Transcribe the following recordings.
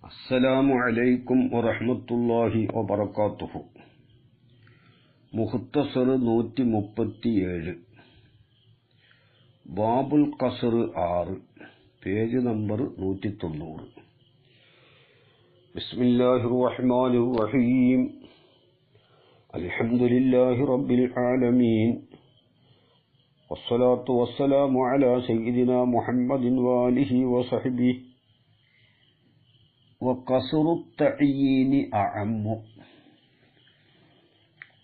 അസ്സലാമു അലൈക്കും വറഹ്മത്തുള്ളാഹി വബറകാതുഹു. Muktsar 137, Babul ഖസ്ർ 6, page number 190. ബിസ്മില്ലാഹിർ റഹ്മാനിർ റഹീം. അൽഹംദുലില്ലാഹി റബ്ബിൽ ആലമീൻ. വസ്സലാത്തു വസ്സലാമു അലാ സയ്യിദിനാ മുഹമ്മദിൻ വആലിഹി വസഹ്ബിഹി. വഖസ്റു തഅയീനി അഅമ്മു.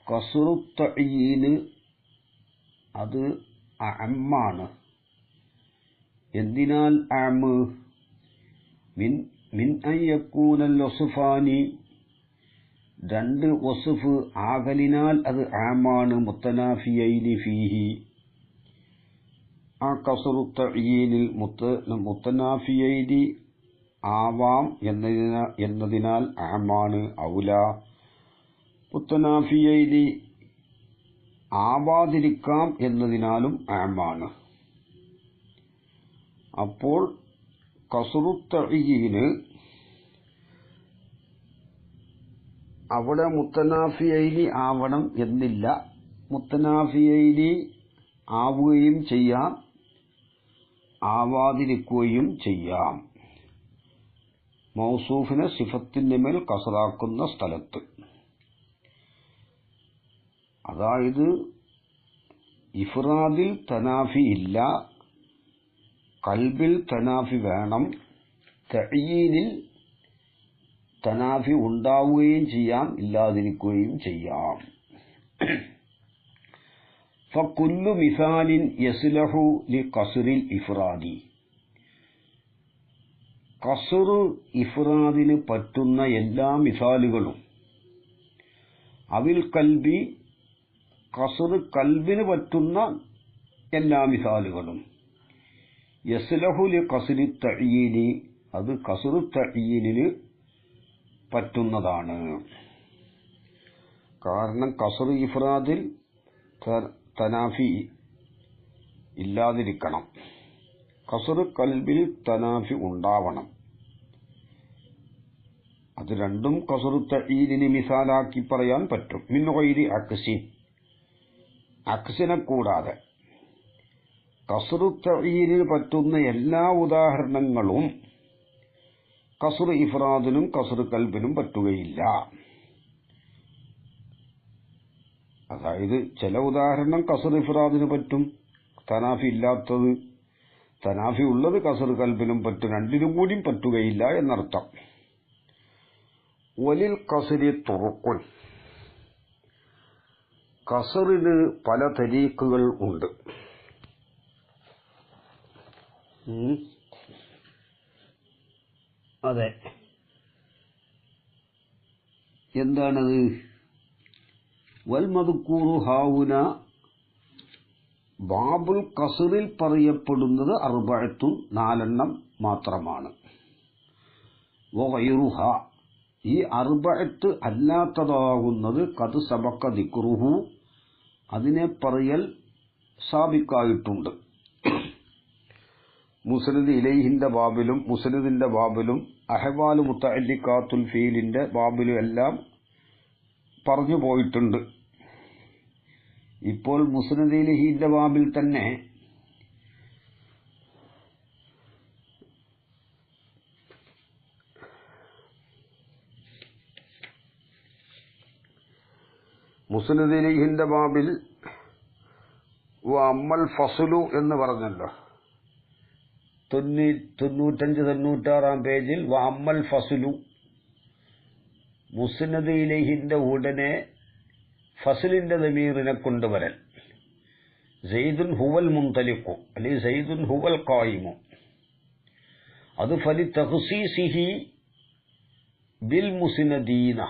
ഖസ്റു തഅയീന് അത് അഅമ്മാണ്. എന്തിനാൽ അഅമ്മ്? മിൻ അൻ യകൂനൽ വസ്ഫാനി, രണ്ട് വസ്ഫ് ആകലിനാൽ അത് അഅമ്മാണ്. മുത്തനാഫിയൈനി ഫീഹി, ആ ഖസ്റു തഅയീനിൽ മുത്തനാഫിയൈനി ആവാം എന്നതിനാൽ അഅമ്മാണ്. ഔല മുത്തനാഫിയൈനി ആവാതിരിക്കാം എന്നതിനാലും അഅമ്മാണ്. അപ്പോൾ ഖസ്റു തഅയീന് അവിടെ മുത്തനാഫിയൈനി ആവണം എന്നില്ല. മുത്തനാഫിയൈനി ആവുകയും ചെയ്യാം, ആവാതിരിക്കുകയും ചെയ്യാം. മൗസൂഫിനെ സിഫത്തിന്റെ മേൽ കസറാക്കുന്ന സ്ഥലത്ത്, അതായത് ഇഫ്റാദിൽ തനാഫി ഇല്ല, ഖൽബിൽ തനാഫി വേണം. തഅയീനിൽ തനാഫി ഉണ്ടാവുകയും ചെയ്യാം, ഇല്ലാതിരിക്കുകയും ചെയ്യാം. ഫകുല്ലു മിസാലിൻ യസ്ലഹു ലിഖസ്റിൽ ഇഫ്റാദി, ഖസ്ർ ഇഫ്റാദിന് പറ്റുന്ന എല്ലാ മിസാലുകളും, അവിൽ കൽബി ഖസ്ർ കൽബിന് പറ്റുന്ന എല്ലാ മിസാലുകളും, യസ്ലഹു ലിഖസ്രി തഅയീനി അത് ഖസ്ർ തഅയീനിന് പറ്റുന്നതാണ്. കാരണം ഖസ്ർ ഇഫ്റാദിൽ തനാഫി ഇല്ലാതിരിക്കണം, ഖസ്ർ കൽബിൽ തനാഫി ഉണ്ടാവണം. അത് രണ്ടും ഖസ്റു തഅയീനിന് മിസാലാക്കി പറയാൻ പറ്റും. മിൻ ഗൈരി അക്സിൻ, അക്സിനെ കൂടാതെ. ഖസ്റു തഅയീനിന് പറ്റുന്ന എല്ലാ ഉദാഹരണങ്ങളും ഖസ്ർ ഇഫ്റാദിനും ഖസ്ർ കൽബിനും പറ്റുകയില്ല. അതായത് ചില ഉദാഹരണം ഖസ്ർ ഇഫ്റാദിന് പറ്റും, തനാഫി ഇല്ലാത്തത്. തനാഫി ഉള്ളത് ഖസ്ർ കൽബിനും പറ്റും, രണ്ടിനും കൂടിയും പറ്റുകയില്ല എന്നർത്ഥം. വലിൽ ഖസ്രി തുറുഖുൻ, ഖസ്റിന് പല തരീഖുകൾ ഉണ്ട്. അതെ, എന്താണത്? വൽ മദ്കൂറു ഹാവുന, ബാബുൽ ഖസ്റിൽ പറയപ്പെടുന്നത് അർബഅത്തുൻ, 4 മാത്രമാണ്. വഗൈറുഹ, ഈ അർബഅത്ത് അല്ലാത്തതാകുന്നത് ഖദ് സബഖ ദിക്റുഹു, അതിനെ പറയൽ സാബിക്കായിട്ടുണ്ട്. മുസ്നദ് ഇലൈഹിന്റെ ബാബിലും മുസ്നദിന്റെ ബാബിലും അഹ്വാലു മുതഅല്ലിഖാത്തുൽ ഫീലിന്റെ ബാബിലും എല്ലാം പറഞ്ഞു പോയിട്ടുണ്ട്. ഇപ്പോൾ മുസ്നദ് ഇലൈഹിന്റെ ബാബിൽ തന്നെ മുസ്നദ് ഇലൈഹിന്റെ ബാബിൽ വഅമ്മൽ ഫസ്ലു എന്ന് പറഞ്ഞല്ലോ, 95-96 പേജിൽ വഅമ്മൽ ഫസ്ലു, മുസ്നദ് ഇലൈഹിന്റെ ഉടനെ ഫസ്ലിന്റെ ദമീറിനെ കൊണ്ടുവരൽ. സയ്യിദുൻ ഹുവൽ മുൻതലിഖു അല്ലെങ്കിൽ സയ്യിദുൻ ഹുവൽ ഖായിമു, അത് ഫലി തഖ്സീസിഹി ബിൽ മുസ്നദീന,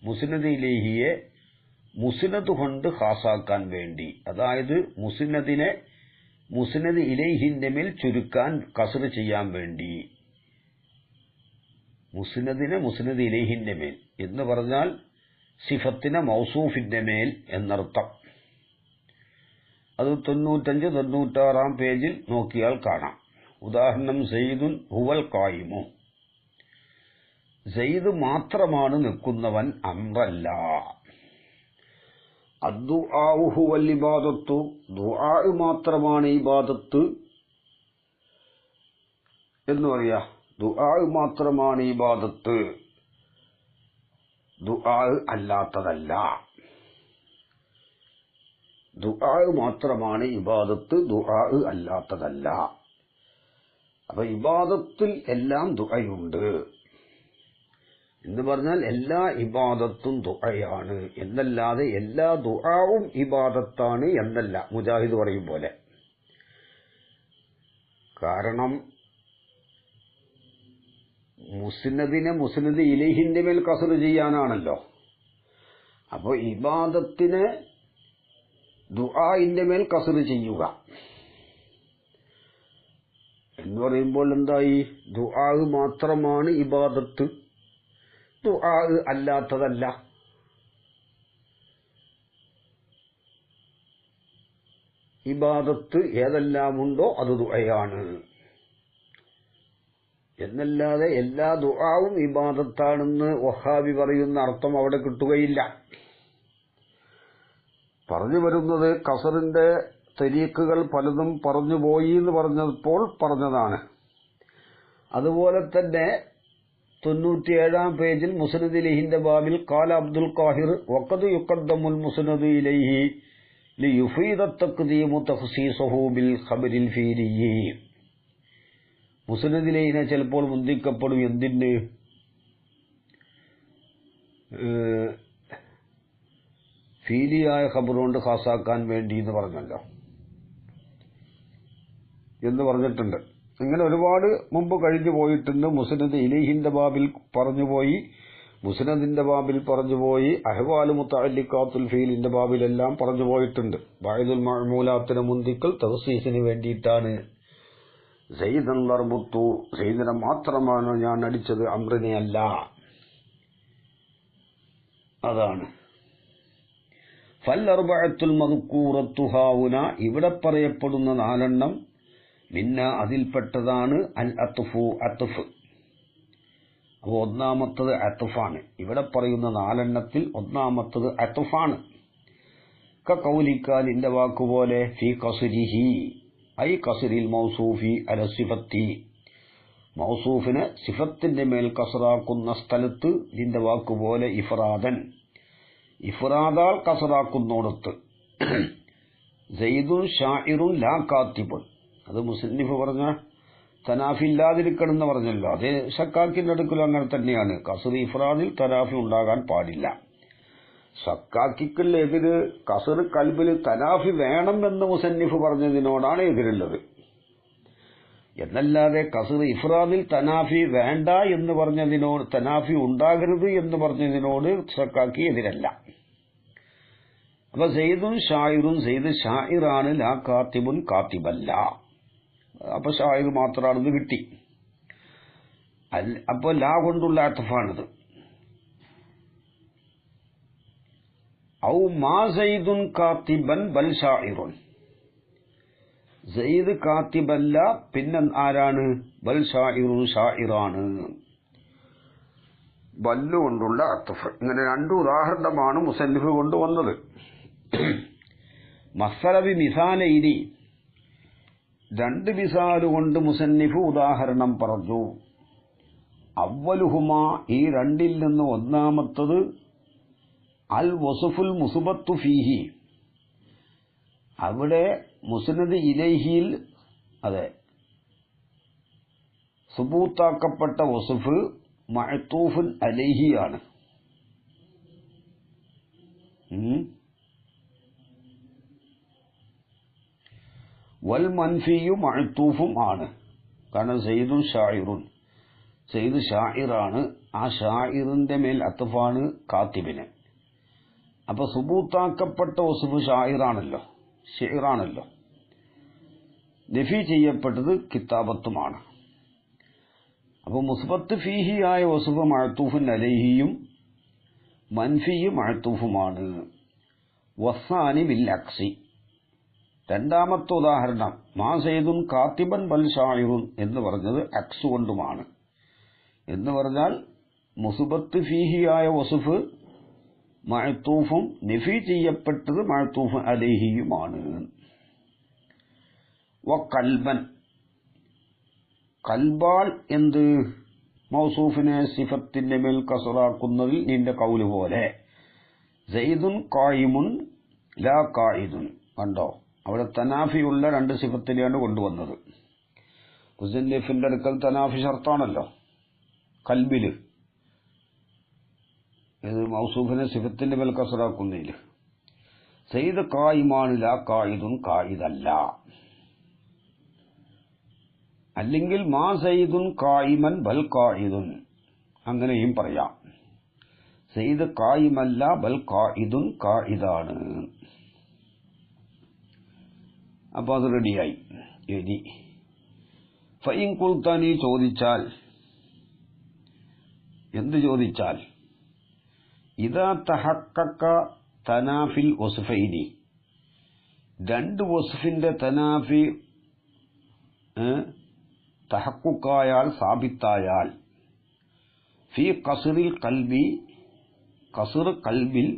മുസ്നദ് ഇലൈഹിയെ മുസ്നദ് കൊണ്ട് ഖാസാക്കാൻ വേണ്ടി, അതായത് മുസ്നദിനെ മുസ്നദ് ഇലൈഹിന്റെ മേൽ ചുരുക്കാൻ ഖസ്ർ ചെയ്യാൻ വേണ്ടി. മുസ്നദിനെ മുസ്നദ് ഇലൈഹിന്റെ മേൽ എന്ന് പറഞ്ഞാൽ സിഫത്തിനെ മൗസൂഫിന്റെ മേൽ എന്നർത്ഥം. അത് 95-96 പേജിൽ നോക്കിയാൽ കാണാം. ഉദാഹരണം, സയ്യിദുൻ ഹുവൽ ഖായിമു. സെയ്ദ് മാത്രമാണ് നിൽക്കുന്നവൻ, അംറല്ല. അദ്ദുആഉ ഹുവൽ ഇബാദത്തു, ദുആ മാത്രമാണ് ഇബാദത്ത് എന്ന് പറയാ. ദുആ മാത്രമാണ് ഇബാദത്ത്, ദുആ അല്ലാത്തതല്ല. ദുആ മാത്രമാണ് ഇബാദത്ത്, ദുആ അല്ലാത്തതല്ല. അപ്പൊ ഇബാദത്തിൽ എല്ലാം ദുആയുണ്ട് എന്ന് പറഞ്ഞാൽ എല്ലാ ഇബാദത്തും ദുആയാണ് എന്നല്ലാതെ എല്ലാ ദുആവും ഇബാദത്താണ് എന്നല്ല, മുജാഹിദ് പറയും പോലെ. കാരണം മുസ്നദിനെ മുസ്നദ് ഇലൈഹിന്റെ മേൽ കസ്ർ ചെയ്യാനാണല്ലോ. അപ്പൊ ഇബാദത്തിനെ ദുആഇന്റെ മേൽ കസ്ർ ചെയ്യുക എന്ന് പറയുമ്പോൾ എന്തായി? ദുആ മാത്രമാണ് ഇബാദത്ത്, ദുആ അല്ലാത്തതല്ല. ഇബാദത്ത് ഏതെല്ലാമുണ്ടോ അത് ദുആയാണ് എന്നല്ലാതെ എല്ലാ ദുആവും ഇബാദത്താണെന്ന് വഹാബി പറയുന്ന അർത്ഥം അവിടെ കിട്ടുകയില്ല. പറഞ്ഞു വരുന്നത് കസറിന്റെ തരീഖുകൾ പലതും പറഞ്ഞുപോയി എന്ന് പറഞ്ഞപ്പോൾ പറഞ്ഞതാണ്. അതുപോലെ തന്നെ 97-ാം പേജിൽ മുസ്നദ് ഇലൈഹിന്റെ ബാബിൽ ഖാല അബ്ദുൽ ഖാഹിർ വഖദ് യുഖദ്ദമുൽ മുസ്നദ് ഇലൈഹി ലിയുഫീദ തഖ്ദീമു തഖ്സീസുഹു ബിൽ ഖബരിൽ ഫീലി. മുസ്നദ് ഇലൈഹിനെ ചിലപ്പോൾ മുന്തിക്കപ്പെടും. എന്തിന്? ഫീലിയായ ഖബർ കൊണ്ട് ഖാസാക്കാൻ വേണ്ടി എന്ന് പറഞ്ഞല്ലോ എന്ന് പറഞ്ഞിട്ടുണ്ട്. ഇങ്ങനെ ഒരുപാട് മുമ്പ് കഴിഞ്ഞു പോയിട്ടുണ്ട്. മുസ്നദ് ഇലൈഹിന്റെ ബാബിൽ പറഞ്ഞുപോയി, മുസ്നദിന്റെ ബാബിൽ പറഞ്ഞുപോയി, അഹ്വാലു മുതഅല്ലിഖാത്തുൽ ഫീലിന്റെ ബാബിലെല്ലാം പറഞ്ഞു പോയിട്ടുണ്ട്. ബഅദുൽ മഅമൂലാത്തിനെ മുന്തിക്കൽ തഖ്സീസിന് വേണ്ടിയിട്ടാണ്. സയ്യിദൻ ലർബുത്തു, സയ്യിദിനെ മാത്രമാണ് ഞാൻ അടിച്ചത്, അംറിനെ അല്ല. അതാണ് ഫൽഅർബഅത്തുൽ മദ്കൂറത്തു ഹാഉന, ഇവിടെ പറയപ്പെടുന്ന 4 മിന്ന അതിൽപ്പെട്ടതാണ് അൽ അത്ഫു, അത്ഫ്. അപ്പോൾ ഒന്നാമത്തത് അത്ഫാണ്. ഇവിടെ പറയുന്ന 4 ഒന്നാമത്തത് അത്ഫാണ്. കഖൗലിക, നിന്റെ വാക്കുപോലെ, ഫീ ഖസ്രിഹി ഐ ഖസ്രിൽ മൗസൂഫി അല സിഫത്തി, മൗസൂഫിനെ സിഫത്തിന്റെ മേൽ കസറാക്കുന്ന സ്ഥലത്ത് നിന്റെ വാക്കുപോലെ ഇഫ്രാദൻ, ഇഫ്രാദാൽ കസറാക്കുന്നോടത്ത്. സയ്യിദുൻ ഷാഇറുൻ ലാ കാത്തിബുൻ, അത് മുസന്നിഫ് പറഞ്ഞ തനാഫി ഇല്ലാതിരിക്കണമെന്ന് പറഞ്ഞല്ലോ. അതേ ഷക്കാക്കിന്റെ അടുക്കലും അങ്ങനെ തന്നെയാണ്. കസർ ഇഫ്രാദിൽ തനാഫി ഉണ്ടാകാൻ പാടില്ല. ഷക്കാക്കിക്കൽ എതിര് കസർ കൽബിൽ തനാഫി വേണം എന്ന് മുസന്നിഫ് പറഞ്ഞതിനോടാണ് എതിരുള്ളത്. എന്നല്ലാതെ കസർ ഇഫ്രാദിൽ തനാഫി വേണ്ട എന്ന് പറഞ്ഞതിനോട്, തനാഫി ഉണ്ടാകരുത് എന്ന് പറഞ്ഞതിനോട് ഷക്കാക്കി എതിരല്ല. അപ്പൊ സയ്യിദുൻ ഷായിറുൻ, സയ്യിദ് ഷായിറാണ്, ലാ കാത്തിബുൻ കാത്തിബല്ല. അപ്പൊ ഷായിർ മാത്രമാണെന്ന് കിട്ടി. അപ്പൊ ലാ കൊണ്ടുള്ള അത്ഫാണിത്. ഔ മാ സയ്യിദുൻ കാത്തിബൻ ബൽ ഷായിറുൻ, സയ്യിദ് കാത്തിബല്ല, പിന്നെ ആരാണ്? ബൽ ഷായിറുൻ, ഷായിറാണ്. ബല്ലു കൊണ്ടുള്ള അത്ഫ്. ഇങ്ങനെ 2 ഉദാഹരണമാണ് മുസന്നിഫ് കൊണ്ടുവന്നത്. മസ്സലബി മിസാലൈനി, 2 മിസാല് കൊണ്ട് മുസന്നിഫ് ഉദാഹരണം പറഞ്ഞു. അവ്വലുഹുമാ, ഈ 2ൽ നിന്ന് ഒന്നാമത്തത് അൽ വസുഫുൽ മുസ്ബത്തു ഫീഹി, അവിടെ മുസ്നദ് ഇലൈഹിയിൽ അതെ സുബൂത്താക്കപ്പെട്ട വസുഫ് മഅ്തൂഫുൻ അലൈഹിയാണ്. വൽ മൻഫിയു മഅ്തൂഫും ആണ്. കാരണം സയ്യിദുൻ ഷായിറുൻ, സയ്യിദ് ഷായിറാണ്. ആ ഷായിറിന്റെ മേൽ അത്ഫാണ് കാത്തിബിന്. അപ്പൊ സുബൂത്താക്കപ്പെട്ട വസുഫ് ഷായിറാണല്ലോ, ഷിറാണല്ലോ. നഫി ചെയ്യപ്പെട്ടത് കിതാബത്തുമാണ്. അപ്പൊ മുസ്ബത്ത് ഫീഹിയായ വസുഫ് മഅ്തൂഫുൻ അലൈഹിയും മൻഫിയും മഅ്തൂഫുമാണ്. വസ്സാനി ബിൽ അക്സി, രണ്ടാമത്തെ ഉദാഹരണം മാ സയ്യിദുൻ കാത്തിബൻ ബൽ ഷായിറുൻ എന്ന് പറഞ്ഞത് അക്സ് കൊണ്ടുമാണ്. എന്ന് പറഞ്ഞാൽ മുസ്ബത്ത് ഫീഹിയായ വസുഫ് മഅ്തൂഫും നഫി ചെയ്യപ്പെട്ടത് മഅ്തൂഫ് അലൈഹിയുമാണ്. വഖൽബൻ കൽബാൽ എന്ത് മൗസൂഫിനെ സിഫത്തിന്റെ മേൽ കസറാക്കുന്നതിൽ നിന്റെ കൗല് പോലെ സയ്യിദുൻ ഖായിമുൻ ലാ ഖായിദുൻ കണ്ടോ, അവിടെ തനാഫിയുള്ള രണ്ട് സിഫത്തിനെയാണ് കൊണ്ടുവന്നത്. മുസന്നിഫിന്റെ അടുക്കൽ തനാഫി ഷർത്താണല്ലോ കൽബില്, ഇത് മൗസൂഫിനെ സിഫത്തിന്റെ മേൽ കസറാക്കുന്നതിൽ. സയ്യിദ് ഖായിമാണ് ലാ ഖായിദുൻ ഖായിദല്ല. അല്ലെങ്കിൽ മാ സയ്യിദുൻ ഖായിമൻ ബൽ ഖായിദുൻ, അങ്ങനെയും പറയാം. സയ്യിദ് ഖായിമല്ല ബൽ ഖായിദുൻ ഖായിദാണ്. അപ്പൊ അത് റെഡിയായി. ഇനി ഫഇൻ ഖുൽത നീ ചോദിച്ചാൽ, എന്ത് ചോദിച്ചാൽ? ഇദാ തഹഖഖ തനാഫിൽ വസ്ഫൈനി, രണ്ട് വസ്ഫിന്റെ തനാഫി തഹഖുഖായാൽ സാബിത്തായാൽ, ഫി ഖസ്റിൽ ഖൽബി ഖസ്ർ ഖൽബിൽ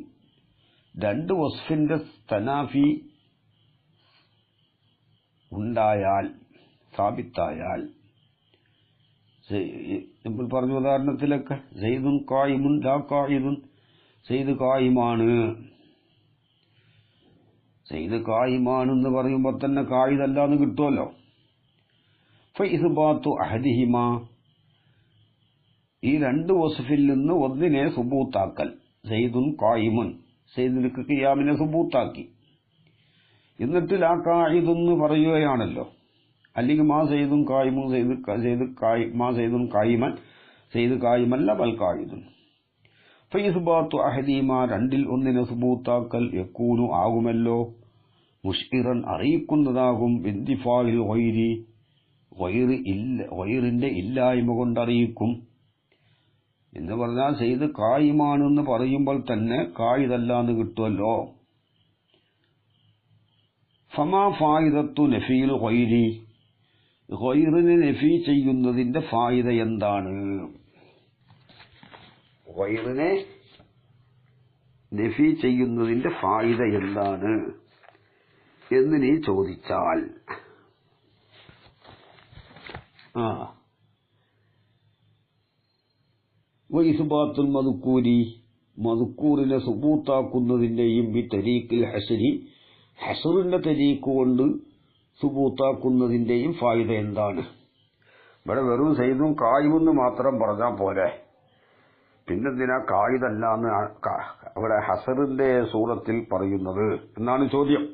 രണ്ട് വസ്ഫിന്റെ തനാഫി ഉണ്ടായാൽ സാബിത്തായാൽ, നമ്മൾ പറഞ്ഞ ഉദാഹരണത്തിലൊക്കെ സയ്യിദുൻ ഖായിമുൻ ലാ ഖായിദുൻ, സയ്യിദ് ഖായിമാണ്, സയ്യിദ് ഖായിമാണെന്ന് പറയുമ്പോൾ തന്നെ ഖായിദല്ലാന്ന് കിട്ടുമല്ലോ. ഫഇസ്ബാത്തു അഹദിഹിമാ, ഈ രണ്ട് വസ്ഫിൽ നിന്ന് ഒന്നിനെ സുബൂത്താക്കൽ. സയ്യിദുൻ ഖായിമുൻ, സയ്യിദുൽ ഖിയാമിനെ സുബൂത്താക്കി. എന്നിട്ട് ലാ ഖായിദുന്ന് പറയുകയാണല്ലോ. അല്ലെങ്കിൽ മാ സയ്യിദുൻ ഖായിമുൻ മാ സയ്യിദുൻ ഖായിമൻ, സയ്യിദ് ഖായിമല്ല ബൽ ഖായിദുൻ. ഫഇസ്ബാത്തു അഹദിഹിമാ, രണ്ടിൽ ഒന്നിനെ സുബൂത്താക്കൽ. യകൂനു ആകുമല്ലോ, മുഷ്ഇറൻ അറിയിക്കുന്നതാകും, ബിന്തിഫാഇൽ ഗൈരി ഗൈറിന്റെ ഇല്ലായ്മ കൊണ്ടറിയിക്കും. എന്ന് പറഞ്ഞാൽ സയ്യിദ് ഖായിമാണെന്ന് പറയുമ്പോൾ തന്നെ ഖായിദല്ലാന്ന് കിട്ടുമല്ലോ. ഫമാ ഫായിദത്തു നഫീൽ ഗൈരി, ഗൈറിനെ നഫി ചെയ്യുന്നതിന്റെ ഫായിദ എന്താണ്? ഗൈറിനെ നഫി ചെയ്യുന്നതിന്റെ ഫായിദ എന്താണ് എന്ന് നീ ചോദിച്ചാൽ, വഇസ്ബാത്തുൽ മദ്കൂരി, മദ്കൂറിനെ സുബൂത്താക്കുന്നതിന്റെയും ബി തരീഖിൽ ഹസ്രി, ഹസ്റിന്റെ തരീഖ് കൊണ്ട് സുബൂത്താക്കുന്നതിന്റെയും ഫായിദ എന്താണ്? ഇവിടെ വെറും സയ്യിദുൻ ഖായിമെന്ന് മാത്രം പറഞ്ഞാൽ പോരെ, പിന്നെന്തിനാ ഖായിദല്ലാന്ന് അവിടെ ഹസറിന്റെ സൂറത്തിൽ പറയുന്നത് എന്നാണ് ചോദ്യം.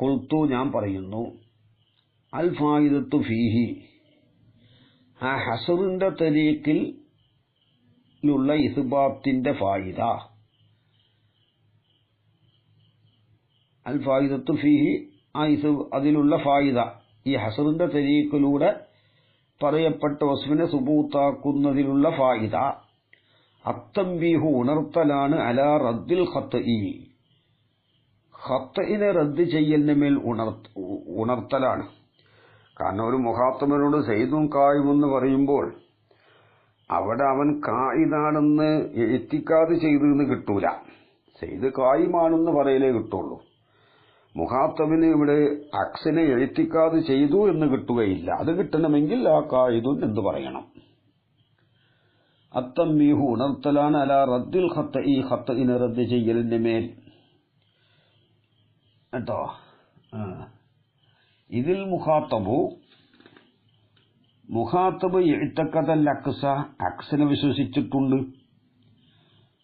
ഖുൽതു, ഞാൻ പറയുന്നു, അൽ ഫായിദത്തു ഫീഹി, ആ ഹസറിന്റെ തരീഖിൽ ുള്ള ഇസ്ബാത്തിന്റെ ഫായിദ, അൽ ഫായിദത്തു ഫീഹി, അതിലുള്ള ഫായിദ, ഈ ഹസറിന്റെ തരീഖിലൂടെ പറയപ്പെട്ട വസ്ഫിനെ സുബൂത്താക്കുന്നതിലുള്ള ഫായിദ, അത്തംബീഹു ഉണർത്തലാണ്, അലാ റദ്ദിൽ ഖത്ഇ, ഖത്ഇനെ റദ്ദ് ചെയ്യലിന് മേൽ ഉണർത്തലാണ്. കാരണം ഒരു മുഖാത്തബനോട് സയ്യിദുൻ ഖായിമെന്ന് പറയുമ്പോൾ അവിടെ അവൻ ഖായിദാണെന്ന് ഇത്തിക്കാദ് ചെയ്തെന്ന് കിട്ടൂല, സയ്യിദ് ഖായിമാണെന്ന് പറയലേ കിട്ടുള്ളൂ. മുഖാത്തബിന് ഇവിടെ അക്സിനെ എഴുത്തിക്കാത് ചെയ്തു എന്ന് കിട്ടുകയില്ല. അത് കിട്ടണമെങ്കിൽ ആ ഖായിദുൻ എന്ന് പറയണം. അത്തംബീഹു ഉണർത്തലാണ്, അലാ റദ്ദിൽ ഖത്ഇ, ഖത്ഇനെ റദ്ദ് ചെയ്യലിന്റെ മേൽ കേട്ടോ. ഇതിൽ മുഖാത്തബ് ഇഅ്തഖദൽ അക്സ, അക്സിനെ വിശ്വസിച്ചിട്ടുണ്ട്.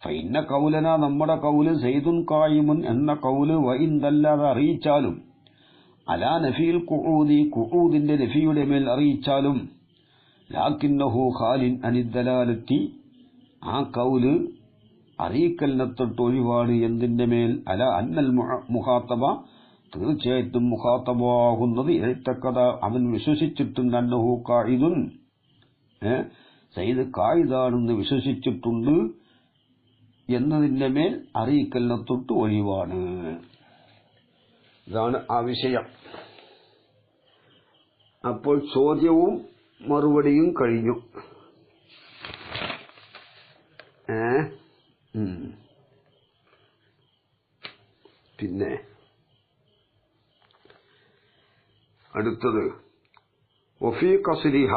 ഫൈന്ന കൗലന, നമ്മുടെ കൗല് സയ്യിദുൻ ഖായിമുൻ എന്ന കൗല് വഇൻദല്ലാതെ അറിയിച്ചാലും, അലാ നഫീൽ ഖുഊദി, ഖുഊദിന്റെ നഫിയുടെ മേൽ അറിയിച്ചാലും, ലാകിന്നഹു ഖാലിൻ അനിദ്ദലാലത്തി, ആ കൗല് അറിയിക്കലിനെ തൊട്ട് ഒഴിവാണ്. എന്തിന്റെ മേൽ? അല അന്നൽ മുഖാത്തബ, തീർച്ചയായിട്ടും മുഖാത്തബാകുന്നത് ഇഅ്തഖദ, അവൻ വിശ്വസിച്ചിട്ടുണ്ട്, അന്നഹു ഖായിദുൻ, സയ്യിദ് ഖായിദാണെന്ന് വിശ്വസിച്ചിട്ടുണ്ട് എന്നതിന്റെ മേൽ അറിയിക്കലിനെ തൊട്ട് ഒഴിവാണ്. ഇതാണ് ആ വിഷയം. അപ്പോൾ ചോദ്യവും മറുപടിയും കഴിഞ്ഞു. പിന്നെ അടുത്തത് വഫീ ഖസ്രിഹ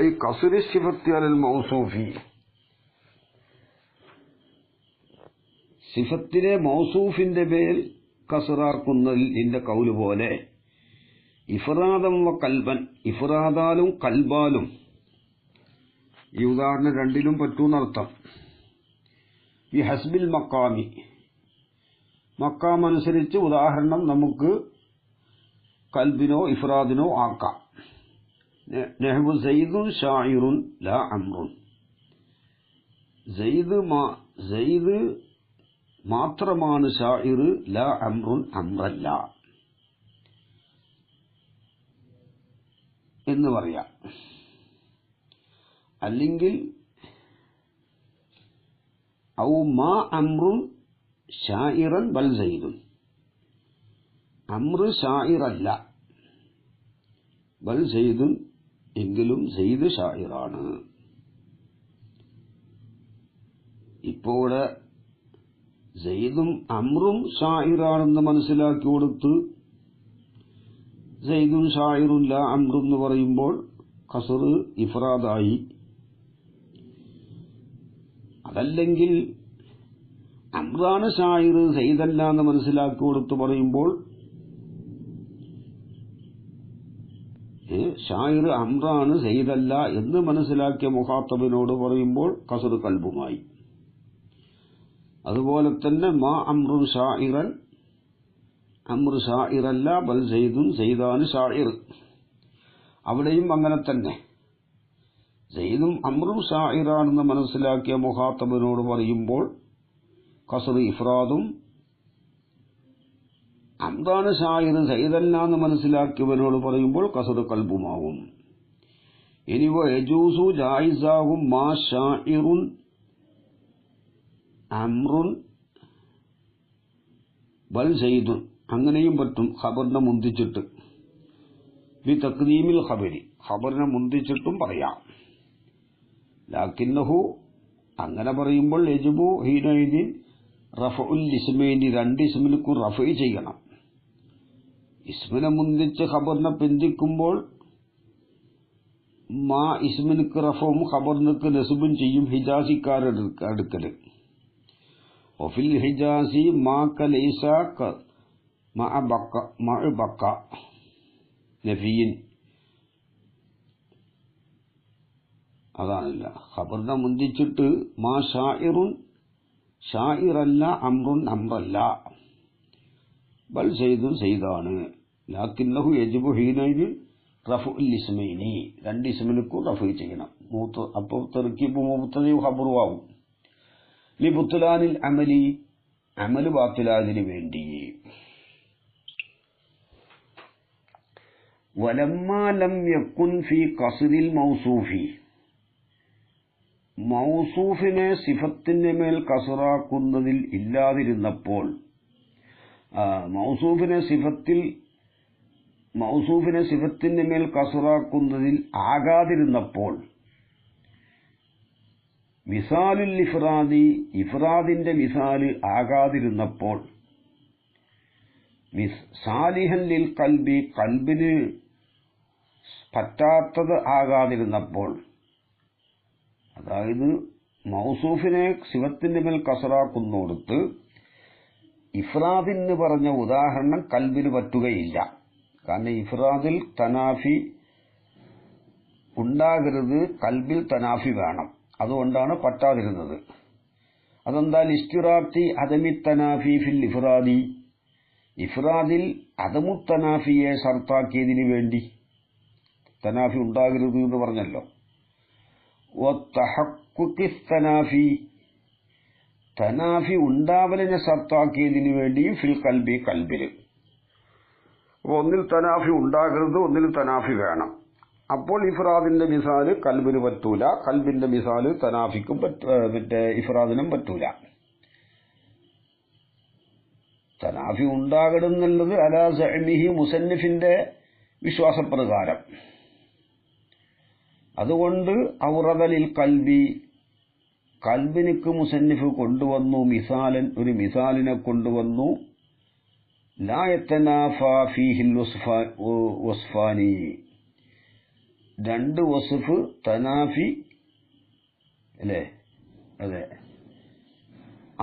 ഐ ഖസ്രി സിഫത്തി അലൽ മൗസൂഫി, സിഫത്തിലെ മൗസൂഫിന്റെ മേൽ കസറാക്കുന്നതിൽ നിന്റെ കൗല് പോലെ ഇഫ്റാദം വ കൽബൻ, ഇഫ്റാദാലും കൽബാലും, ഈ ഉദാഹരണം രണ്ടിലും പറ്റൂന്നർത്ഥം. ഈ ഹസ്ബിൽ മക്കാമി, മക്കാം അനുസരിച്ച് ഉദാഹരണം നമുക്ക് കൽബിനോ ഇഫ്റാദിനോ ആക്കാം. നഹ്വു സയ്യിദുൻ ഷാഇറുൻ ലാ അംറുൻ, സയ്യിദ് മാത്രമാണ് ഷാഇർ, ലാ അംറുൻ അംറല്ല എന്ന് പറയാം. അല്ലെങ്കിൽ ഔ മാ അംറുൻ ഷാഇറൻ ബൽ സയ്യിദുൻ, അംർ ഷാഇറല്ല, ബൽ സയ്യിദുൻ, എങ്കിലും സയ്യിദ് ഷാഇറാണ്. ഇപ്പോൾ സയ്യിദും അംറും ഷാഇറാണെന്ന് മനസ്സിലാക്കി കൊടുത്ത് സയ്യിദുൻ ഷാഇറുൻ ലാ അംറു എന്ന് പറയുമ്പോൾ ഖസ്ർ ഇഫ്റാദായി. അതല്ലെങ്കിൽ അംറാണ് ഷാഇർ സയ്യിദല്ല എന്ന് മനസ്സിലാക്കി കൊടുത്ത് പറയുമ്പോൾ ഷാഇർ അംറാണ് സയ്യിദല്ല എന്ന് മനസ്സിലാക്കിയ മുഖാത്തബിനോട് പറയുമ്പോൾ ഖസ്ർ കൽബുമായി. അതുപോലെ തന്നെ മാ അംറുൻ ഷാഇറൻ, അംർ ഷാഇറല്ല ബൽ സയ്യിദുൻ, സയ്യിദാണ് ഷാഇർ. അവിടെയും അങ്ങനെ തന്നെ സയ്യിദും അംറും ഷാഇറാണെന്ന് മനസ്സിലാക്കിയ മുഖാത്തബിനോട് പറയുമ്പോൾ ഖസ്ർ ഇഫ്റാദും, അംറാണ് ഷാഇർ സയ്യിദല്ല എന്ന് മനസ്സിലാക്കിയവനോട് പറയുമ്പോൾ ഖസ്ർ കൽബുമാവും. ഇനി യജൂസു ജായിസാകും മാ ഷാഇറുൻ അംറുൻ ബൽ സയ്യിദുൻ, അങ്ങനെയും പറ്റും ഖബറിനെ മുന്തിച്ചിട്ട്. ബി തഖ്ദീമിൽ ഖബരി, ഖബറിനെ മുന്തിച്ചിട്ടും പറയാം. ലാകിന്നഹു, അങ്ങനെ പറയുമ്പോൾ യജിബു ഹീനൈദിൻ റഫഉൽ ഇസ്മൈനി, രണ്ട് ഇസ്മിനും റഫഇ ചെയ്യണം. ഇസ്മിനെ മുന്തിച്ച് ഖബറിനെ പിന്തിക്കുമ്പോൾ മാ ഇസ്മിനുക്ക് റഫവും ഖബറിനുക്ക് നസ്ബും ചെയ്യും ഹിജാസിക്കാരെടുക്കല്. വഫിൽ ഹിജാസി മാ കലൈസ മഅ ബക്ക നഫിയിൻ, അതാണില്ല. ഖബറിനെ മുന്തിച്ചിട്ട് മാ ഷാഇറുൻ ഷാഇറല്ല, അംറുൻ അംറല്ല, ബൽ സയ്യിദുൻ സയ്യിദാണ്. ലാകിന്നഹു യജിബു ഹീനൈദി റഫഉൽ ഇസ്മൈനി, രണ്ട് ഇസ്മിനും റഫഉ ചെയ്യണം. അപ്പോൾ തർക്കീബ് മുബ്തദയും ഖബറും ആവും. ലിബുത്ലാനിൽ അമലി, അമല് ബാത്തിലായതിനു വേണ്ടി. വലമ്മാ ലം യകുൻ ഫീ ഖസ്രിൽ മൗസൂഫി, മൗസൂഫിനെ സിഫത്തിന്റെ മേൽ കസറാക്കുന്നതിൽ ഇല്ലാതിരുന്നപ്പോൾ, മൗസൂഫിനെ സിഫത്തിന്റെ മേൽ കസറാക്കുന്നതിൽ ആകാതിരുന്നപ്പോൾ, മിസാലുൽ ഇഫ്റാദി, ഇഫ്റാദിന്റെ മിസാല് ആകാതിരുന്നപ്പോൾ, സാലിഹൻ ലിൽ ഖൽബി, ഖൽബിന് പറ്റാത്തത് ആകാതിരുന്നപ്പോൾ, അതായത് മൗസൂഫിനെ സിഫത്തിന്റെ മേൽ കസറാക്കുന്നോടത്ത് ഇഫ്റാദിന് പറഞ്ഞ ഉദാഹരണം കൽബിന് പറ്റുകയില്ല. കാരണം ഇഫ്റാദിൽ തനാഫി ഉണ്ടാകരുത്, കൽബിൽ തനാഫി വേണം. അതുകൊണ്ടാണ് പറ്റാതിരുന്നത്. അതെന്താ? ഇസ്തിറാത്തി അദമി തനാഫി ഫിൽ ഇഫ്റാദി, ഇഫ്റാദിൽ അദമു തനാഫിയെ ഷർത്താക്കിയതിന് വേണ്ടി. തനാഫി ഉണ്ടാകരുത് എന്ന് പറഞ്ഞല്ലോ. തനാഫി, തനാഫി ഉണ്ടാവലിനെ ഷർത്താക്കിയതിന് വേണ്ടിയും ഫിൽ കൽബി, കൽബിൽ. ഒന്നിൽ തനാഫി ഉണ്ടാകരുത്, ഒന്നിൽ തനാഫി വേണം. അപ്പോൾ ഇഫ്റാദിന്റെ മിസാല് കൽബിന് പറ്റൂല, കൽബിന്റെ മിസാല് തനാഫിക്കും ഇഫ്റാദിനും പറ്റൂല. തനാഫി ഉണ്ടാകണമെന്നുള്ളത് അലാ സഅമിഹി, മുസന്നിഫിന്റെ വിശ്വാസപ്രകാരം. അതുകൊണ്ട് ഔറദലിൽ കൽബി, കൽബിനിക്ക് മുസന്നിഫ് കൊണ്ടുവന്നു മിസാലൻ, ഒരു മിസാലിനെ കൊണ്ടുവന്നു. ലാ യതനാഫാ ഫീഹിൽ വസ്ഫാനി, രണ്ട് വസ്ഫ് തനാഫി അല്ലേ, അതെ.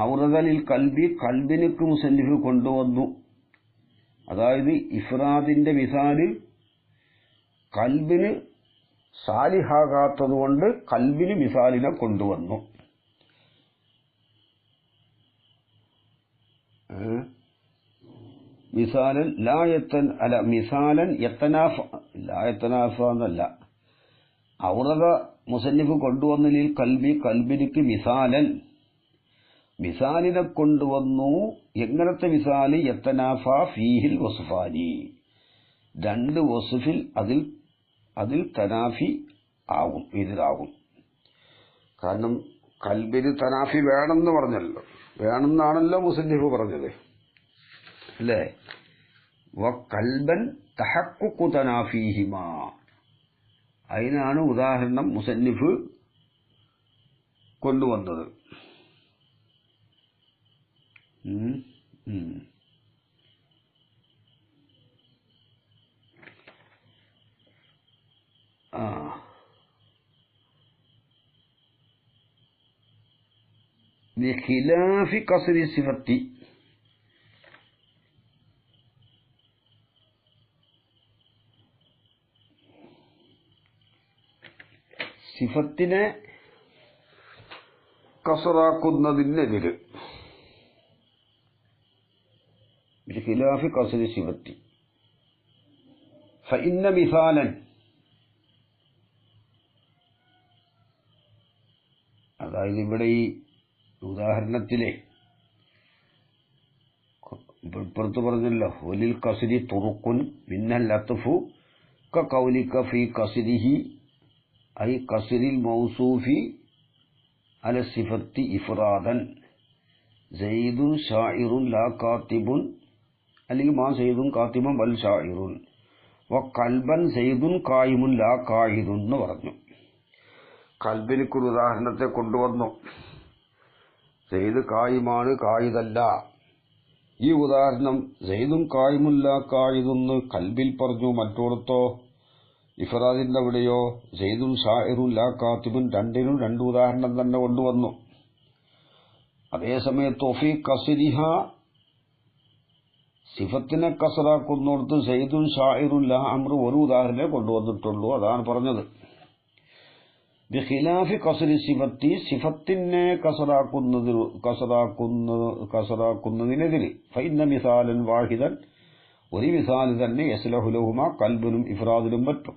ഔറദലിൽ കൽബി, കൽബിനിക്ക് മുസന്നിഫ് കൊണ്ടുവന്നു. അതായത് ഇഫ്രാദിന്റെ മിസാല് കൽബിന് സാലിഹാകാത്തതുകൊണ്ട് കൽബിന് മിസാലിനെ കൊണ്ടുവന്നു. മിസാലൻ മിസാലൻ യത്തനാഫ എന്നല്ല, ഔറദ മുസന്നിഫ് കൊണ്ടുവന്നതിൽ കൽബി, കൽബിനിക്ക് മിസാലൻ, മിസാലിനെ കൊണ്ടുവന്നു. എങ്ങനത്തെ മിസാല്? യത്തനാഫ ഫീഹിൽ വസ്ഫാനി, രണ്ട് വസ്ഫിൽ അതിൽ തനാഫി ആകും, ഇതിലാകും. കാരണം കൽബിന് തനാഫി വേണമെന്ന് പറഞ്ഞല്ലോ, വേണമെന്നാണല്ലോ മുസന്നിഫ് പറഞ്ഞത് അല്ലേ. കൽബൻ തഹഖുഖു തനാഫീഹിമാ, അതിനാണ് ഉദാഹരണം മുസന്നിഫ് കൊണ്ടുവന്നത്. ബിഖിലാഫി കസ്രി സിഫത്തി, സിഫത്തിനെ കസറാക്കുന്നതിനെതിര്. ബിഖിലാഫി കസ്രി സിഫത്തി ഫഇന്ന മിസാലൻ, അതായത് ഇവിടെ ഈ ഉദാഹരണത്തിലെ ഇപ്പുറത്ത് പറഞ്ഞല്ലോ, ഒലിൽ കസ്രി തുറുക്കുൻ മിന്നൽ ലത്ഫു കഖൗലിക ഫീ കസ്രിഹി, ഐ കസ്രിൽ മൗസൂഫി അല സിഫത്തി ഇഫ്റാദൻ. സയ്യിദുൻ ഷാഇറുൻ ലാ കാത്തിബുൻ, അല്ലെങ്കിൽ മാ സയ്യിദുൻ കാത്തിബുൻ ബൽ ഷാഇറുൻ. വ കൽബൻ സയ്യിദുൻ ഖായിമുൻ ലാ ഖായിദുൻ എന്ന് പറഞ്ഞു. കൽബിനിക്കൊരു ഉദാഹരണത്തെ കൊണ്ടുവന്നു. സെയ്ദ് കായിമാണ്, കായിദല്ല. ഈ ഉദാഹരണം സെയ്ദും കായിമുൻ ലാ ഖായിദുന്ന് കൽബിൽ പറഞ്ഞു. മറ്റോടത്തോ ഇഫ്രാദിന്റെ അവിടെയോ സെയ്ദുൻ ഷാഇറുൻ ലാ കാത്തിബുൻ, രണ്ടിനും രണ്ട് ഉദാഹരണം തന്നെ കൊണ്ടുവന്നു. അതേസമയത്ത് ഒഫി കസ്രിഹ, സിഫത്തിനെ കസറാക്കുന്നിടത്ത് സെയ്ദുൻ ഷാഇറുൻ ലാ അംറു ഒരു ഉദാഹരണമേ കൊണ്ടുവന്നിട്ടുള്ളൂ. അതാണ് പറഞ്ഞത്. ബിഖിലാഫി കസ്രി സിഫത്തി, സിഫത്തിനെ കസറാക്കുന്നതിനെതിരെ. ഫഇന്ന മിസാലൻ വാഹിദൻ, ഒരു മിസാല് തന്നെ യസ്ലഹു ലഹുമാ, കൽബിനും ഇഫ്രാദിനും പറ്റും.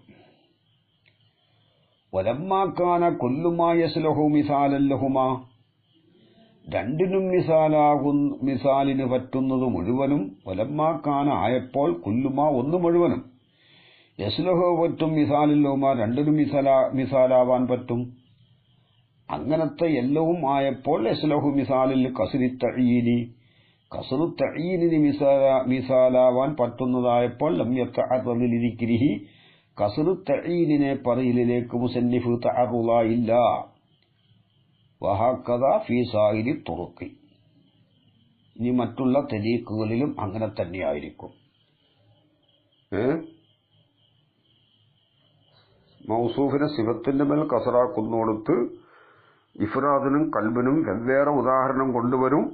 വലമ്മാ കാന കുല്ലുമാ യസ്ലഹു മിസാലൻ ലഹുമാ, രണ്ടിനും മിസാലിന് പറ്റുന്നത് മുഴുവനും. വലമ്മാ കാന ആയപ്പോൾ, കുല്ലുമാ ഒന്ന് മുഴുവനും, യസ്ലഹു പറ്റും മിസാലിൻ ലഹുമാ രണ്ടിനും മിസാലാവാൻ പറ്റും. അങ്ങനത്തെ എല്ലാവും ആയപ്പോൾ യസ്ലഹു മിസാലിൽ കസ്രി തഈനി, കസ്റു തഈനിന് മിസാലാവാൻ പറ്റുന്നതായപ്പോൾ ലം യതഅറദ് ലിദിക്രിഹി, കസ്റു തഈനിനെ പറയലിലേക്ക് മുസന്നിഫ് തഅറുളായില്ല. വഹകദ ഫീ സായിരി തുറുഖി, ഇനി മറ്റുള്ള തരീഖുകളിലും അങ്ങനെ തന്നെയായിരിക്കും. മൗസൂഫിനെ സിഫത്തിന്റെ മേൽ കസറാക്കുന്നിടത്ത് ഇഫ്രാദിനും കൽബിനും വെവ്വേറെ ഉദാഹരണം കൊണ്ടുവരും.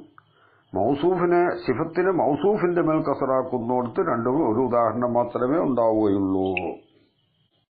മൗസൂഫിനെ സിഫത്തിനെ മൗസൂഫിന്റെ മേൽ കസറാക്കുന്നിടത്ത് രണ്ടും ഒരു ഉദാഹരണം മാത്രമേ ഉണ്ടാവുകയുള്ളൂ.